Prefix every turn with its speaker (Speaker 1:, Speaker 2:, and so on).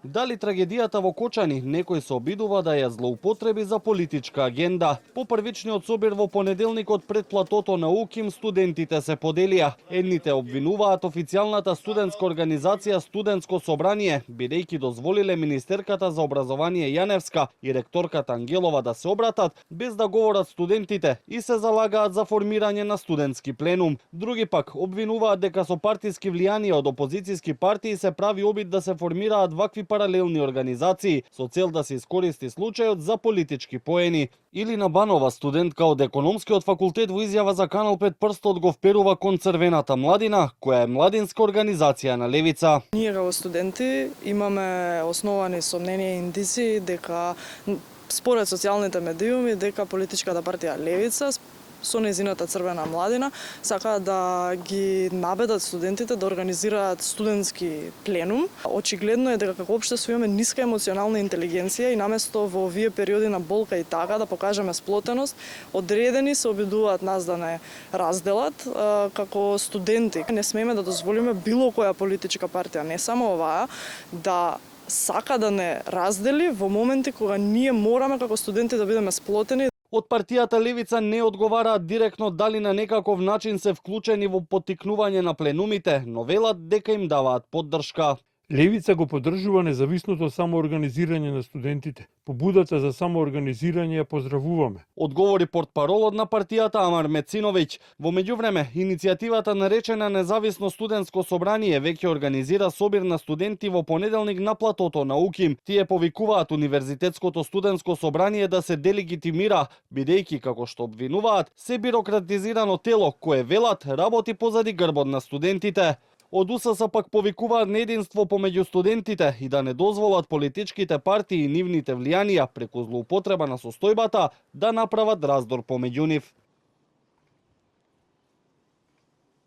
Speaker 1: Дали трагедијата во Кочани некој се обидува да ја злоупотреби за политичка агенда? По првичниот собир во понеделникот пред платото на УКИМ студентите се поделија. Едните обвинуваат официјалната студентска организација Студентско собрание, бидејќи дозволиле министерката за образование Јаневска и ректорката Ангелова да се обратат без да говорат студентите и се залагаат за формирање на студентски пленум. Други пак обвинуваат дека со партиски влијанија од опозицијски партии се прави обид да се формираат вакви паралелни организации со цел да се искористи случајот за политички поени. Илина Банова, студентка од економскиот факултет, во изјава за Канал 5 прстот го вперува кон Црвената младина, која е младинска организација на левица.
Speaker 2: Ние како студенти имаме основани сомненија и индици дека според социјалните медиуми дека политичката партија Левица со незината Црвена младина сака да ги набедат студентите да организираат студентски пленум. Очигледно е дека како општество имаме ниска емоционална интелигенција и наместо во овие периоди на болка и тага да покажеме сплотеност, одредени се обидуваат нас да не разделат. Како студенти не смееме да дозволиме било која политичка партија, не само оваа, да сака да не раздели во моменти кога ние мораме како студенти да бидеме сплотени.
Speaker 1: Од партијата Левица не одговараат директно дали на некаков начин се вклучени во поттикнување на пленумите, но велат дека им даваат поддршка.
Speaker 3: Левица го поддржува независното самоорганизирање на студентите. Побудата за самоорганизирање ја поздравуваме.
Speaker 1: Одговори портпаролот на партијата Амар Мециновиќ. Во меѓувреме, иницијативата наречена Независно студентско собрание веќе организира собир на студенти во понеделник на платото на УКИМ. Тие повикуваат Универзитетското студентско собрание да се делегитимира, бидејќи, како што обвинуваат, се бирократизирано тело кое велат работи позади грбот на студентите. Од УСС пак повикуваат на единство помеѓу студентите и да не дозволат политичките партии и нивните влијанија преку злоупотреба на состојбата да направат раздор помеѓу нив.